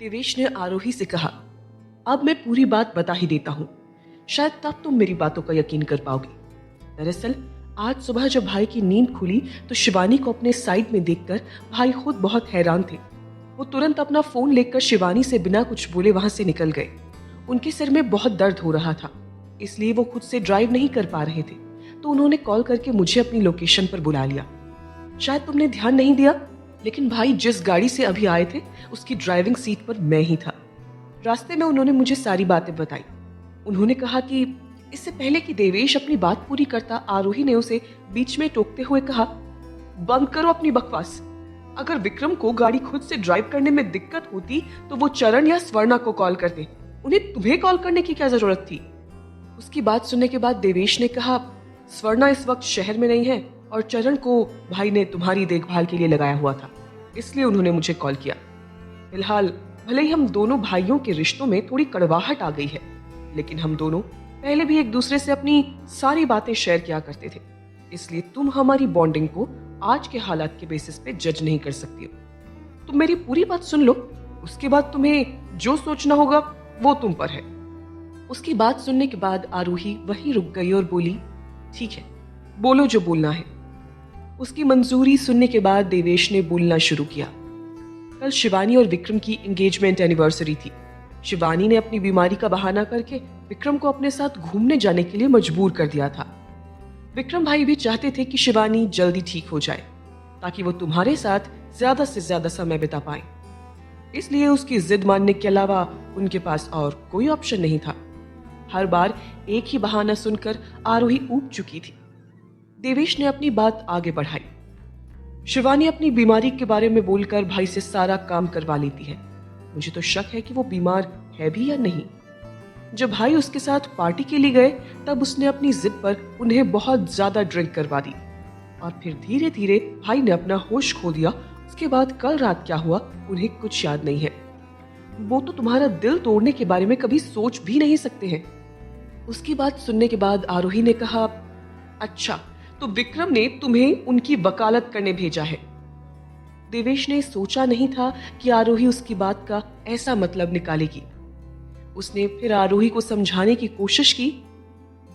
देवेश ने आरोही से कहा, अब मैं पूरी बात बता ही देता हूँ, शायद तब तुम मेरी बातों का यकीन कर पाओगे। दरअसल आज सुबह जब भाई की नींद खुली तो शिवानी को अपने साइड में देखकर भाई खुद बहुत हैरान थे। वो तुरंत अपना फोन लेकर शिवानी से बिना कुछ बोले वहां से निकल गए। उनके सिर में बहुत दर्द हो रहा था, इसलिए वो खुद से ड्राइव नहीं कर पा रहे थे, तो उन्होंने कॉल करके मुझे अपनी लोकेशन पर बुला लिया। शायद तुमने ध्यान नहीं दिया, लेकिन भाई जिस गाड़ी से अभी आए थे उसकी ड्राइविंग सीट पर मैं ही था। रास्ते में उन्होंने मुझे सारी बातें बताई। उन्होंने कहा कि इससे पहले कि देवेश अपनी बात पूरी करता, आरोही ने उसे बीच में टोकते हुए कहा, बंद करो अपनी बकवास। अगर विक्रम को गाड़ी खुद से ड्राइव करने में दिक्कत होती तो वो चरण या स्वर्णा को कॉल करते, उन्हें तुम्हें कॉल करने की क्या जरूरत थी। उसकी बात सुनने के बाद देवेश ने कहा, स्वर्णा इस वक्त शहर में नहीं है और चरण को भाई ने तुम्हारी देखभाल के लिए लगाया हुआ था, इसलिए उन्होंने मुझे कॉल किया। फिलहाल भले ही हम दोनों भाइयों के रिश्तों में थोड़ी कड़वाहट आ गई है, लेकिन हम दोनों पहले भी एक दूसरे से अपनी सारी बातें शेयर किया करते थे, इसलिए तुम हमारी बॉन्डिंग को आज के हालात के बेसिस पे जज नहीं कर सकती हो। तुम मेरी पूरी बात सुन लो, उसके बाद तुम्हें जो सोचना होगा वो तुम पर है। उसकी बात सुनने के बाद आरोही वहीं रुक गई और बोली, ठीक है, बोलो जो बोलना है। उसकी मंजूरी सुनने के बाद देवेश ने बोलना शुरू किया। कल शिवानी और विक्रम की एंगेजमेंट एनिवर्सरी थी। शिवानी ने अपनी बीमारी का बहाना करके विक्रम को अपने साथ घूमने जाने के लिए मजबूर कर दिया था। विक्रम भाई भी चाहते थे कि शिवानी जल्दी ठीक हो जाए ताकि वो तुम्हारे साथ ज्यादा से ज्यादा समय बिता पाए, इसलिए उसकी जिद मानने के अलावा उनके पास और कोई ऑप्शन नहीं था। हर बार एक ही बहाना सुनकर आरोही ऊब चुकी थी। देवेश ने अपनी बात आगे बढ़ाई। शिवानी अपनी बीमारी के बारे में बोलकर भाई से सारा काम करवा लेती है। मुझे तो शक है कि वो बीमार है भी या नहीं। जब भाई उसके साथ पार्टी के लिए गए तब उसने अपनी जिद पर उन्हें बहुत ज्यादा ड्रिंक करवा दी और फिर धीरे धीरे भाई ने अपना होश खो दिया। उसके बाद कल रात क्या हुआ उन्हें कुछ याद नहीं है। वो तो तुम्हारा दिल तोड़ने के बारे में कभी सोच भी नहीं सकते हैं। उसकी बात सुनने के बाद आरोही ने कहा, अच्छा तो विक्रम ने तुम्हें उनकी वकालत करने भेजा है। देवेश ने सोचा नहीं था कि आरोही उसकी बात का ऐसा मतलब निकालेगी। उसने फिर आरोही को समझाने की कोशिश की,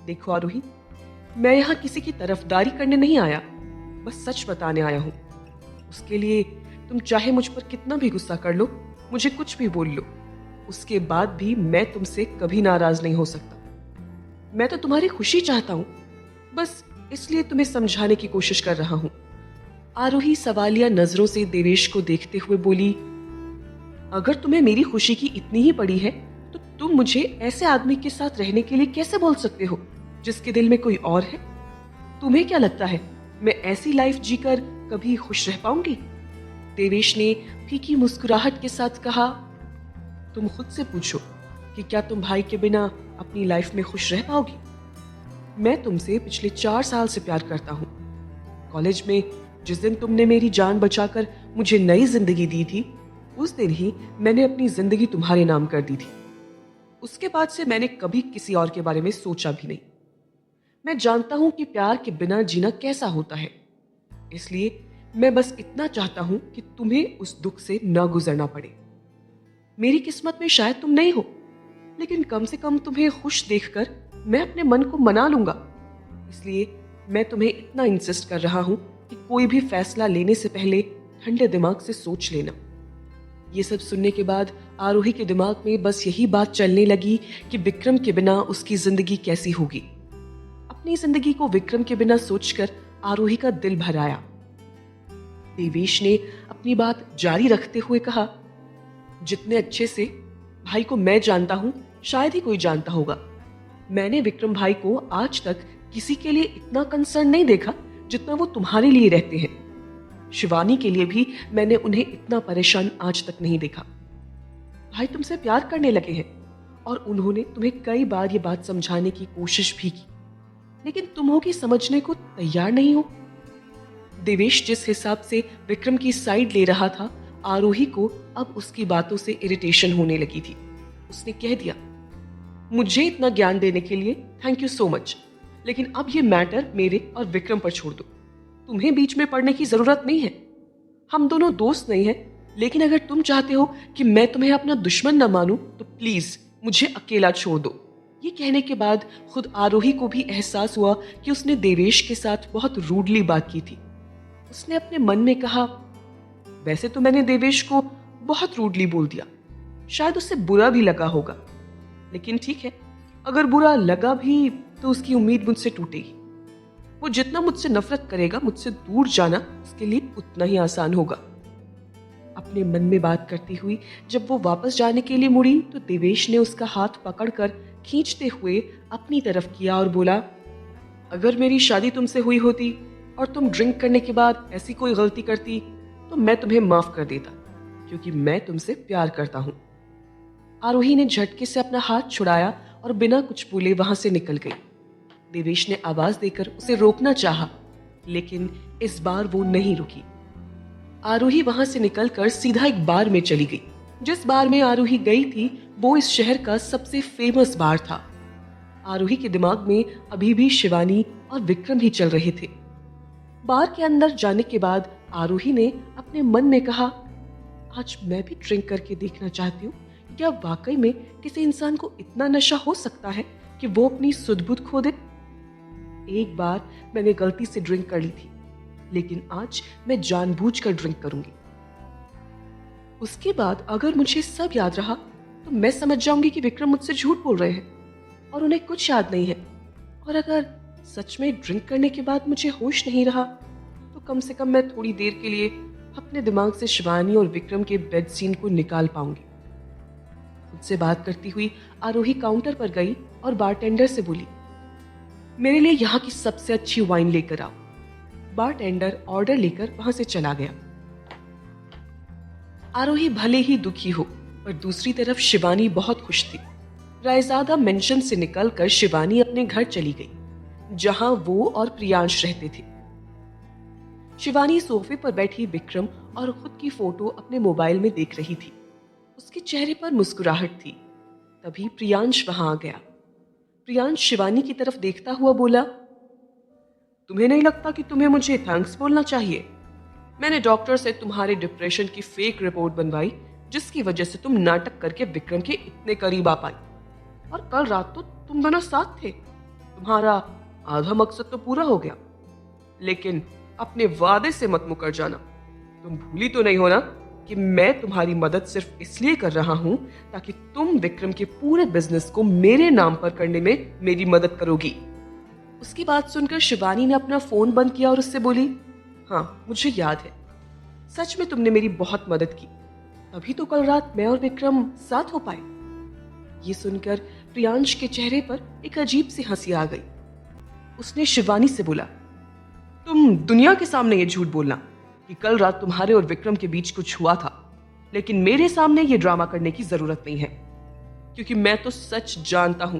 देखो आरोही, मैं यहाँ किसी की तरफदारी करने नहीं आया, बस सच बताने आया हूँ। उसके लिए तुम चाहे मुझ पर कितना भी गुस्सा कर लो, मुझे कुछ भी बोल लो, उसके बाद भी मैं तुमसे कभी नाराज नहीं हो सकता। मैं तो तुम्हारी खुशी चाहता हूँ, बस इसलिए तुम्हें समझाने की कोशिश कर रहा हूँ। आरोही सवालिया नजरों से देवेश को देखते हुए बोली, अगर तुम्हें मेरी खुशी की इतनी ही पड़ी है तो तुम मुझे ऐसे आदमी के साथ रहने के लिए कैसे बोल सकते हो जिसके दिल में कोई और है। तुम्हें क्या लगता है मैं ऐसी लाइफ जीकर कभी खुश रह पाऊंगी। देवेश ने फीकी मुस्कुराहट के साथ कहा, तुम खुद से पूछो कि क्या तुम भाई के बिना अपनी लाइफ में खुश रह पाओगी। मैं तुमसे पिछले 4 साल से प्यार करता हूँ। कॉलेज में जिस दिन तुमने मेरी जान बचाकर मुझे नई जिंदगी दी थी, उस दिन ही मैंने अपनी जिंदगी तुम्हारे नाम कर दी थी। उसके बाद से मैंने कभी किसी और के बारे में सोचा भी नहीं। मैं जानता हूं कि प्यार के बिना जीना कैसा होता है, इसलिए मैं बस इतना चाहता हूं कि तुम्हें उस दुख से न गुजरना पड़े। मेरी किस्मत में शायद तुम नहीं हो, लेकिन कम से कम तुम्हें खुश देखकर मैं अपने मन को मना लूंगा। इसलिए मैं तुम्हें इतना इंसिस्ट कर रहा हूं कि कोई भी फैसला लेने से पहले ठंडे दिमाग से सोच लेना। ये सब सुनने के बाद आरोही के दिमाग में बस यही बात चलने लगी कि विक्रम के बिना उसकी जिंदगी कैसी होगी। अपनी जिंदगी को विक्रम के बिना सोचकर आरोही का दिल भर आया। देवेश ने अपनी बात जारी रखते हुए कहा, जितने अच्छे से भाई को मैं जानता हूं शायद ही कोई जानता होगा। मैंने विक्रम भाई को आज तक किसी के लिए इतना कंसर्न नहीं देखा जितना वो तुम्हारे लिए रहते हैं। शिवानी के लिए भी मैंने उन्हें इतना परेशान आज तक नहीं देखा। भाई तुमसे प्यार करने लगे हैं और उन्होंने तुम्हें कई बार ये बात समझाने की कोशिश भी की, लेकिन तुम हो कि समझने को तैयार नहीं हो। देवेश जिस हिसाब से विक्रम की साइड ले रहा था, आरोही को अब उसकी बातों से इरिटेशन होने लगी थी। उसने कह दिया, मुझे इतना ज्ञान देने के लिए थैंक यू सो मच, लेकिन अब ये मैटर मेरे और विक्रम पर छोड़ दो। तुम्हें बीच में पड़ने की जरूरत नहीं है। हम दोनों दोस्त नहीं हैं, लेकिन अगर तुम चाहते हो कि मैं तुम्हें अपना दुश्मन न मानूं तो प्लीज मुझे अकेला छोड़ दो। ये कहने के बाद खुद आरोही को भी एहसास हुआ कि उसने देवेश के साथ बहुत रूडली बात की थी। उसने अपने मन में कहा, वैसे तो मैंने देवेश को बहुत रूडली बोल दिया, शायद उसे बुरा भी लगा होगा, लेकिन ठीक है, अगर बुरा लगा भी तो उसकी उम्मीद मुझसे टूटेगी। वो जितना मुझसे नफरत करेगा, मुझसे दूर जाना उसके लिए उतना ही आसान होगा। अपने मन में बात करती हुई जब वो वापस जाने के लिए मुड़ी तो देवेश ने उसका हाथ पकड़कर खींचते हुए अपनी तरफ किया और बोला, अगर मेरी शादी तुमसे हुई होती और तुम ड्रिंक करने के बाद ऐसी कोई गलती करती तो मैं तुम्हें माफ कर देता, क्योंकि मैं तुमसे प्यार करता हूं। आरोही ने झटके से अपना हाथ छुड़ाया और बिना कुछ बोले वहां से निकल गई। देवेश ने आवाज देकर उसे रोकना चाहा, लेकिन इस बार वो नहीं रुकी। आरोही वहां से निकलकर सीधा एक बार में चली गई। जिस बार में आरोही गई थी वो इस शहर का सबसे फेमस बार था। आरोही के दिमाग में अभी भी शिवानी और विक्रम ही चल रहे थे। बार के अंदर जाने के बाद आरोही ने अपने मन में कहा, आज मैं भी ड्रिंक करके देखना चाहती हूँ, क्या वाकई में किसी इंसान को इतना नशा हो सकता है कि वो अपनी सुध-बुध खो दे। एक बार मैंने गलती से ड्रिंक कर ली थी, लेकिन आज मैं जानबूझकर ड्रिंक करूंगी। उसके बाद अगर मुझे सब याद रहा तो मैं समझ जाऊंगी कि विक्रम मुझसे झूठ बोल रहे हैं और उन्हें कुछ याद नहीं है। और अगर सच में ड्रिंक करने के बाद मुझे होश नहीं रहा तो कम से कम मैं थोड़ी देर के लिए अपने दिमाग से शिवानी और विक्रम के बेड सीन को निकाल पाऊंगी। मुझसे बात करती हुई आरोही काउंटर पर गई और बारटेंडर से बोली, मेरे लिए यहाँ की सबसे अच्छी वाइन लेकर आओ। बारटेंडर ऑर्डर लेकर वहां से चला गया। आरोही भले ही दुखी हो, पर दूसरी तरफ शिवानी बहुत खुश थी। रायजादा मेंशन से निकलकर शिवानी अपने घर चली गई, जहां वो और प्रियांश रहते थे। शिवानी सोफे पर बैठी विक्रम और खुद की फोटो अपने मोबाइल में देख रही थी। उसके चेहरे पर मुस्कुराहट थी। तभी प्रियांश वहां आ गया। प्रियांश शिवानी की तरफ देखता हुआ बोला, तुम्हें नहीं लगता कि तुम्हें मुझे थैंक्स बोलना चाहिए? मैंने डॉक्टर से तुम्हारे डिप्रेशन की फेक रिपोर्ट बनवाई, जिसकी वजह से तुम नाटक करके विक्रम के इतने करीब आ पाई। और कल रात तो तुम दोनों साथ थे। तुम्हारा आधा मकसद तो पूरा हो गया, लेकिन अपने वादे से मत मुकर जाना। तुम भूली तो नहीं हो ना कि मैं तुम्हारी मदद सिर्फ इसलिए कर रहा हूं ताकि तुम विक्रम के पूरे बिजनेस को मेरे नाम पर करने में मेरी मदद करोगी। उसकी बात सुनकर शिवानी ने अपना फोन बंद किया और उससे बोली, हाँ मुझे याद है, सच में तुमने मेरी बहुत मदद की, तभी तो कल रात मैं और विक्रम साथ हो पाए। ये सुनकर प्रियांश के चेहरे पर एक अजीब सी हंसी आ गई। उसने शिवानी से बोला, तुम दुनिया के सामने ये झूठ बोलना कि कल रात तुम्हारे और विक्रम के बीच कुछ हुआ था, लेकिन मेरे सामने ये ड्रामा करने की जरूरत नहीं है, क्योंकि मैं तो सच जानता हूं।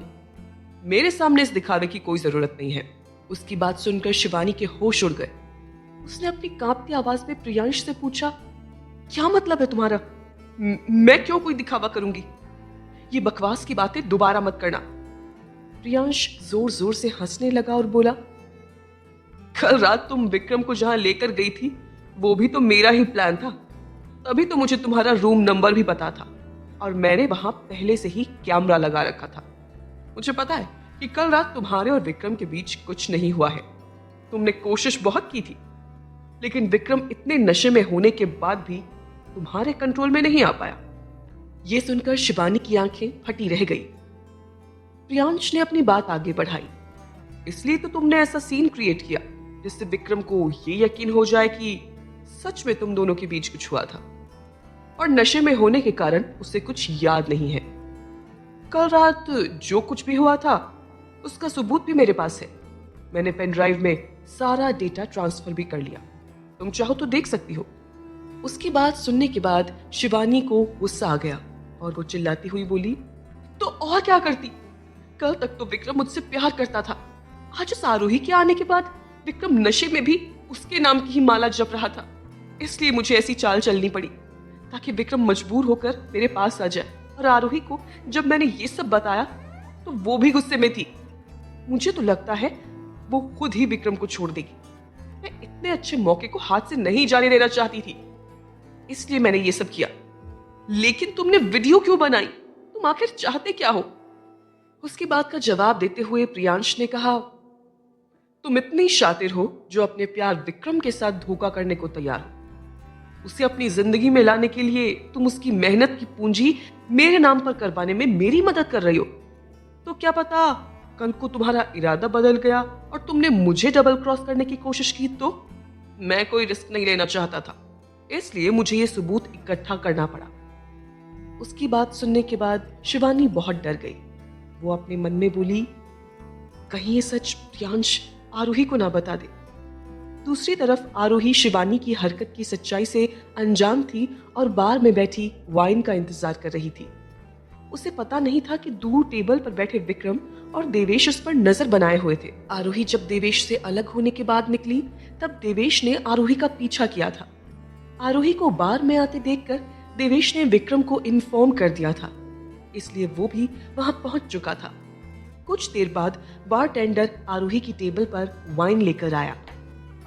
मेरे सामने इस दिखावे की कोई जरूरत नहीं है। उसकी बात सुनकर शिवानी के होश उड़ गए। उसने अपनी कांपती आवाज में प्रियांश से पूछा, क्या मतलब है तुम्हारा? मैं क्यों कोई दिखावा करूंगी? ये बकवास की बातें दोबारा मत करना। प्रियांश जोर जोर से हंसने लगा और बोला, कल रात तुम विक्रम को जहां लेकर गई थी वो भी तो मेरा ही प्लान था, तभी तो मुझे तुम्हारा रूम नंबर भी पता था और मैंने वहां पहले से ही कैमरा लगा रखा था। मुझे पता है कि कल रात तुम्हारे और विक्रम के बीच कुछ नहीं हुआ है। तुमने कोशिश बहुत की थी, लेकिन विक्रम इतने नशे में होने के बाद भी तुम्हारे कंट्रोल में नहीं आ पाया। यह सुनकर शिवानी की आंखें फटी रह गई। प्रियांश ने अपनी बात आगे बढ़ाई, इसलिए तो तुमने ऐसा सीन क्रिएट किया जिससे विक्रम को ये यकीन हो जाए कि सच में तुम दोनों के बीच कुछ हुआ था, और नशे में होने के कारण उसे कुछ याद नहीं है। कल रात जो कुछ भी हुआ था उसका सबूत भी मेरे पास है। मैंने पेन ड्राइव में सारा डेटा ट्रांसफर भी कर लिया, तुम चाहो तो देख सकती हो। उसकी बात सुनने के बाद शिवानी को गुस्सा आ गया और वो चिल्लाती हुई बोली, तो और क्या करती? कल तक तो विक्रम मुझसे प्यार करता था, आज उस आरोही के आने के बाद विक्रम नशे में भी उसके नाम की ही माला जप रहा था। इसलिए मुझे ऐसी चाल चलनी पड़ी ताकि विक्रम मजबूर होकर मेरे पास आ जाए। और आरोही को जब मैंने ये सब बताया तो वो भी गुस्से में थी। मुझे तो लगता है वो खुद ही विक्रम को छोड़ देगी। मैं इतने अच्छे मौके को हाथ से नहीं जाने देना चाहती थी। इसलिए मैंने ये सब किया। लेकिन तुमने वीडियो क्यों बनाई? तुम आखिर चाहते क्या हो? उसकी बात का जवाब देते हुए प्रियांश ने कहा, तुम इतनी शातिर हो जो अपने प्यार विक्रम के साथ धोखा करने को तैयार हो। उसे अपनी जिंदगी में लाने के लिए तुम उसकी मेहनत की पूंजी मेरे नाम पर करवाने में मेरी मदद कर रही हो। तो क्या पता कल को तुम्हारा इरादा बदल गया और तुमने मुझे डबल क्रॉस करने की कोशिश की तो? मैं कोई रिस्क नहीं लेना चाहता था, इसलिए मुझे ये सबूत इकट्ठा करना पड़ा। उसकी बात सुनने के बाद शिवानी बहुत डर गई। वो अपने मन में बोली, कहीं ये सच प्रियांश आरोही को ना बता दे। दूसरी तरफ आरोही शिवानी की हरकत की सच्चाई से अनजान थी और बार में बैठी वाइन का इंतजार कर रही थी। उसे पता नहीं था कि दूर टेबल पर बैठे विक्रम और देवेश उस पर नजर बनाए हुए थे। आरोही जब देवेश से अलग होने के बाद निकली तब देवेश ने आरोही का पीछा किया था। आरोही को बार में आते देखकर देवेश ने विक्रम को इन्फॉर्म कर दिया था, इसलिए वो भी वहां पहुंच चुका था। कुछ देर बाद बारटेंडर आरोही की टेबल पर वाइन लेकर आया।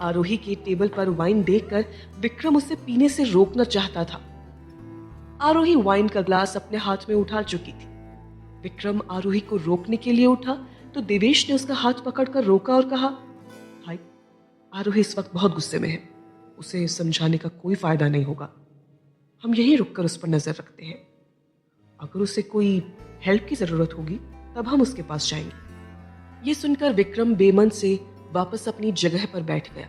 आरोही के टेबल पर वाइन देखकर विक्रम उसे पीने से रोकना चाहता था। आरोही वाइन का ग्लास अपने हाथ में उठा चुकी थी। विक्रम आरोही को रोकने के लिए उठा तो देवेश ने उसका हाथ पकड़कर रोका और कहा, भाई, आरोही इस वक्त बहुत गुस्से में है, उसे समझाने का कोई फायदा नहीं होगा। हम यहीं रुककर उस पर नजर रखते हैं। अगर उसे कोई हेल्प की जरूरत होगी तब हम उसके पास जाएंगे। ये सुनकर विक्रम बेमन से वापस अपनी जगह पर बैठ गया।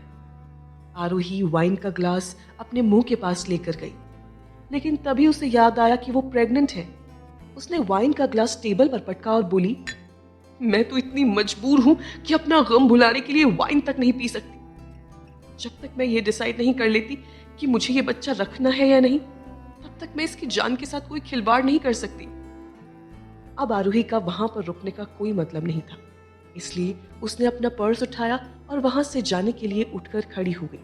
आरोही वाइन का ग्लास अपने मुंह के पास लेकर गई, लेकिन तभी उसे याद आया कि वो प्रेग्नेंट है। उसने वाइन का ग्लास टेबल पर पटका और बोली, मैं तो इतनी मजबूर हूं कि अपना गम भुलाने के लिए वाइन तक नहीं पी सकती। जब तक मैं ये डिसाइड नहीं कर लेती कि मुझे ये बच्चा रखना है या नहीं, तब तक मैं इसकी जान के साथ कोई खिलवाड़ नहीं कर सकती। अब आरोही का वहां पर रुकने का कोई मतलब नहीं था, इसलिए उसने अपना पर्स उठाया और वहां से जाने के लिए उठकर खड़ी हो गई।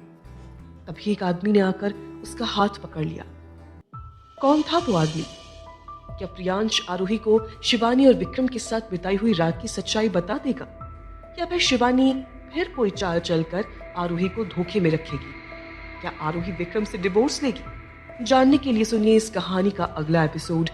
तभी एक आदमी ने आकर उसका हाथ पकड़ लिया। कौन था वो आदमी? क्या प्रियांश आरोही को शिवानी और विक्रम के साथ बिताई हुई रात की सच्चाई बता देगा, या फिर शिवानी फिर कोई चाल चलकर आरोही को धोखे में रखेगी? क्या आरोही विक्रम से डिवोर्स लेगी? जानने के लिए सुनिए इस कहानी का अगला एपिसोड